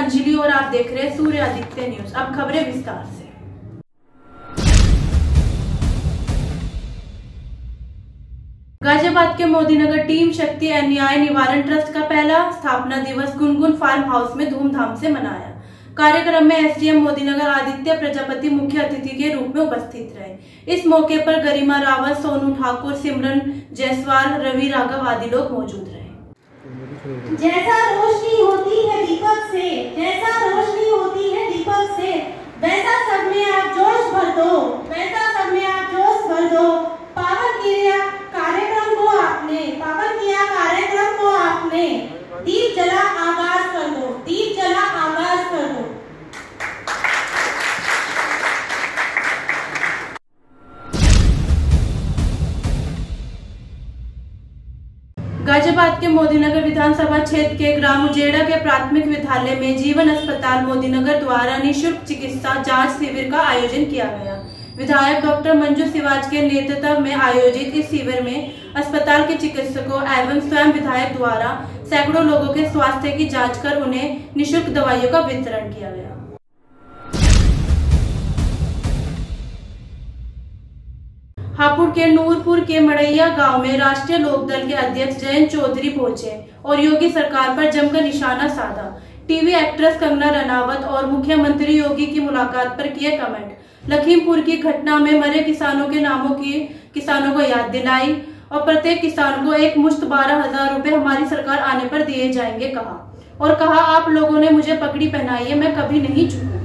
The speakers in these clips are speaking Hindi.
अंजलि और आप देख रहे हैं सूर्य आदित्य न्यूज। अब खबरें विस्तार से। गाजियाबाद के मोदीनगर टीम शक्ति अन्याय निवारण ट्रस्ट का पहला स्थापना दिवस गुनगुन फार्म हाउस में धूमधाम से मनाया। कार्यक्रम में एसडीएम मोदीनगर आदित्य प्रजापति मुख्य अतिथि के रूप में उपस्थित रहे। इस मौके पर गरिमा रावत, सोनू ठाकुर, सिमरन जायसवाल, रवि राघव आदि लोग मौजूद रहे। जैसा रोशनी होती है दीपक से, जैसा रोशनी होती है दीपक से, वैसा सब में आप जोश भर दो, वैसा सब में आप जोश भर दो। पावन किया कार्यक्रम को आपने दीप जला आगाज कर दो, दीप जला आगाज कर दो। गाजियाबाद के मोदीनगर विधानसभा क्षेत्र के ग्राम उजेड़ा के प्राथमिक विद्यालय में जीवन अस्पताल मोदीनगर द्वारा निःशुल्क चिकित्सा जांच शिविर का आयोजन किया गया। विधायक डॉक्टर मंजू सिवाज के नेतृत्व में आयोजित इस शिविर में अस्पताल के चिकित्सकों एवं स्वयं विधायक द्वारा सैकड़ों लोगों के स्वास्थ्य की जांच कर उन्हें निःशुल्क दवाइयों का वितरण किया गया। हापुड़ के नूरपुर के मड़ैया गांव में राष्ट्रीय लोकदल के अध्यक्ष जयंत चौधरी पहुंचे और योगी सरकार पर जमकर निशाना साधा। टीवी एक्ट्रेस कंगना रनावत और मुख्यमंत्री योगी की मुलाकात पर किए कमेंट। लखीमपुर की घटना में मरे किसानों के नामों की किसानों को याद दिलाई और प्रत्येक किसान को एक मुश्त 12,000 रुपए हमारी सरकार आने पर दिए जाएंगे कहा आप लोगों ने मुझे पगड़ी पहनाई है, मैं कभी नहीं झुकूंगा।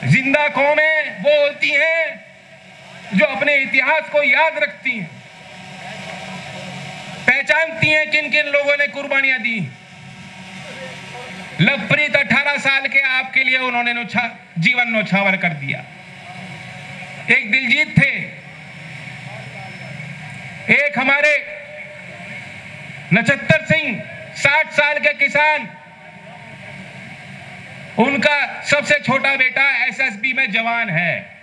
जिंदा कौमें वो होती हैं जो अपने इतिहास को याद रखती हैं, पहचानती हैं किन किन लोगों ने कुर्बानियां दी। लवप्रीत 18 साल के आपके लिए उन्होंने जीवन न्यौछावर कर दिया। एक दिलजीत थे, एक हमारे नक्षत्र सिंह 60 साल के किसान, उनका सबसे छोटा बेटा एसएसबी में जवान है,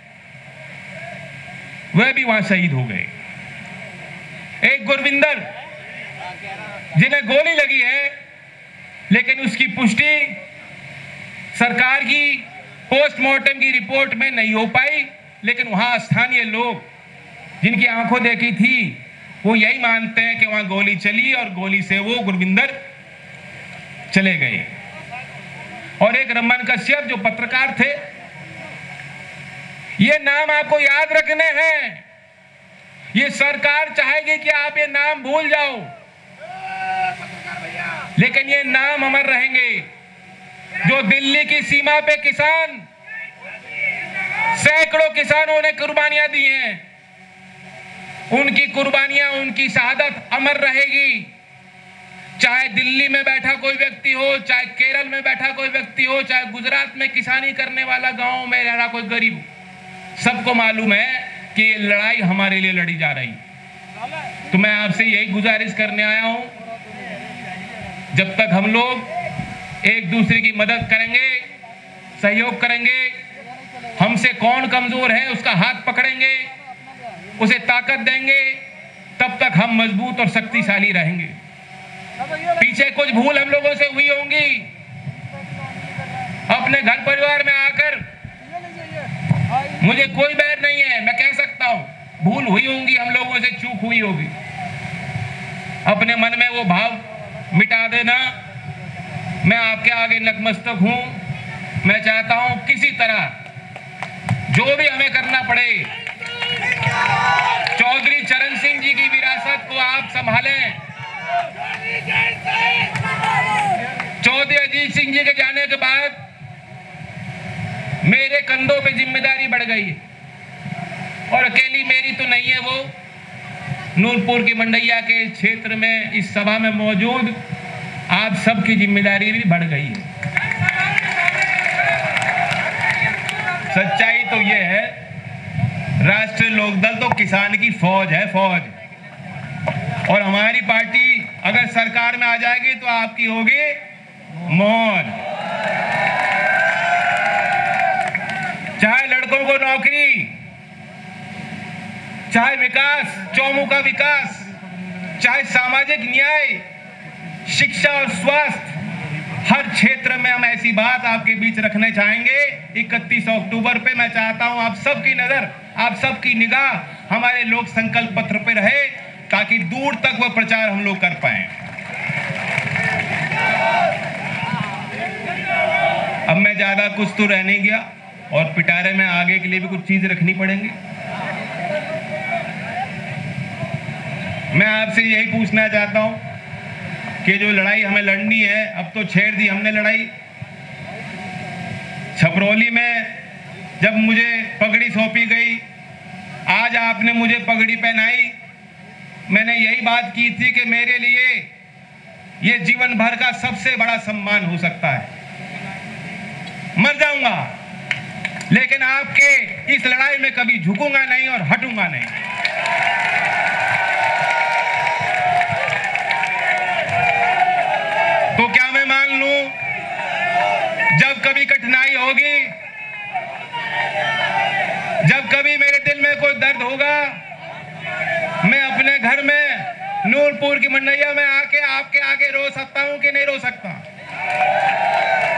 वह भी वहां शहीद हो गए। एक गुरविंदर जिन्हें गोली लगी है लेकिन उसकी पुष्टि सरकार की पोस्टमार्टम की रिपोर्ट में नहीं हो पाई, लेकिन वहां स्थानीय लोग जिनकी आंखों देखी थी वो यही मानते हैं कि वहां गोली चली और गोली से वो गुरविंदर चले गए। और एक रमन कश्यप जो पत्रकार थे, ये नाम आपको याद रखने हैं। ये सरकार चाहेगी कि आप ये नाम भूल जाओ, लेकिन ये नाम अमर रहेंगे। जो दिल्ली की सीमा पे किसान, सैकड़ों किसानों ने कुर्बानियां दी हैं, उनकी कुर्बानियां, उनकी शहादत अमर रहेगी। चाहे दिल्ली में बैठा कोई व्यक्ति हो, चाहे केरल में बैठा कोई व्यक्ति हो, चाहे गुजरात में किसानी करने वाला गांव में रह रहा कोई गरीब, सबको मालूम है कि ये लड़ाई हमारे लिए लड़ी जा रही। तो मैं आपसे यही गुजारिश करने आया हूं, जब तक हम लोग एक दूसरे की मदद करेंगे, सहयोग करेंगे, हमसे कौन कमजोर है उसका हाथ पकड़ेंगे, उसे ताकत देंगे, तब तक हम मजबूत और शक्तिशाली रहेंगे। पीछे कुछ भूल हम लोगों से हुई होंगी, अपने घर परिवार में आकर, मुझे कोई बैर नहीं है, मैं कह सकता हूं, भूल हुई होंगी, हम लोगों से चूक हुई होगी। अपने मन में वो भाव मिटा देना। मैं आपके आगे नतमस्तक हूं। मैं चाहता हूं किसी तरह जो भी हमें करना पड़े, चौधरी चरण सिंह जी की विरासत को आप संभालें। चौधरी अजीत सिंह जी के जाने के बाद मेरे कंधों पे जिम्मेदारी बढ़ गई है, और अकेली मेरी तो नहीं है, वो नूरपुर की मंडैया के क्षेत्र में इस सभा में मौजूद आप सबकी जिम्मेदारी भी बढ़ गई है। सच्चाई तो ये है, राष्ट्रीय लोकदल तो किसान की फौज है, फौज। और हमारी पार्टी अगर सरकार में आ जाएगी तो आपकी होगी मौज। चाहे लड़कों को नौकरी, चाहे विकास, चौमुखा विकास, चाहे सामाजिक न्याय, शिक्षा और स्वास्थ्य, हर क्षेत्र में हम ऐसी बात आपके बीच रखने चाहेंगे। 31 अक्टूबर पे मैं चाहता हूं आप सबकी नजर, आप सबकी निगाह हमारे लोक संकल्प पत्र पे रहे, ताकि दूर तक वह प्रचार हम लोग कर पाए। अब मैं ज्यादा कुछ तो रह नहीं गया, और पिटारे में आगे के लिए भी कुछ चीज रखनी पड़ेंगी। मैं आपसे यही पूछना चाहता हूं कि जो लड़ाई हमें लड़नी है, अब तो छेड़ दी हमने लड़ाई। छपरौली में जब मुझे पगड़ी सौंपी गई, आज आपने मुझे पगड़ी पहनाई, मैंने यही बात की थी कि मेरे लिए ये जीवन भर का सबसे बड़ा सम्मान हो सकता है। मर जाऊंगा लेकिन आपके इस लड़ाई में कभी झुकूंगा नहीं और हटूंगा नहीं। तो क्या मैं मान लूं, जब कभी कठिनाई होगी, जब कभी मेरे दिल में कोई दर्द होगा, मैं अपने घर में नूरपुर की मंडैया में आके आपके आगे रो सकता हूं कि नहीं रो सकता?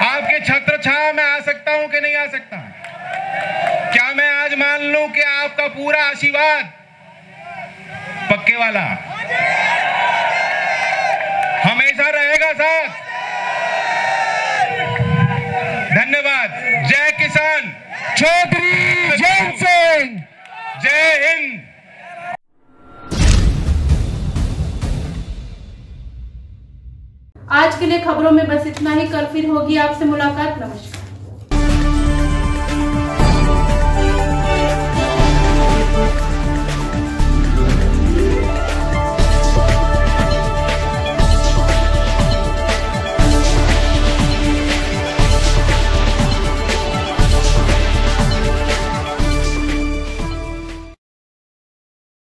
आपके छत्र छाया में आ सकता हूं कि नहीं आ सकता? क्या मैं आज मान लूं कि आपका पूरा आशीर्वाद पक्के वाला हमेशा रहेगा साथ? धन्यवाद। जय किसान, चौधरी जैन सिंह, जय हिंद। आज के लिए खबरों में बस इतना ही। कल फिर होगी आपसे मुलाकात। नमस्कार।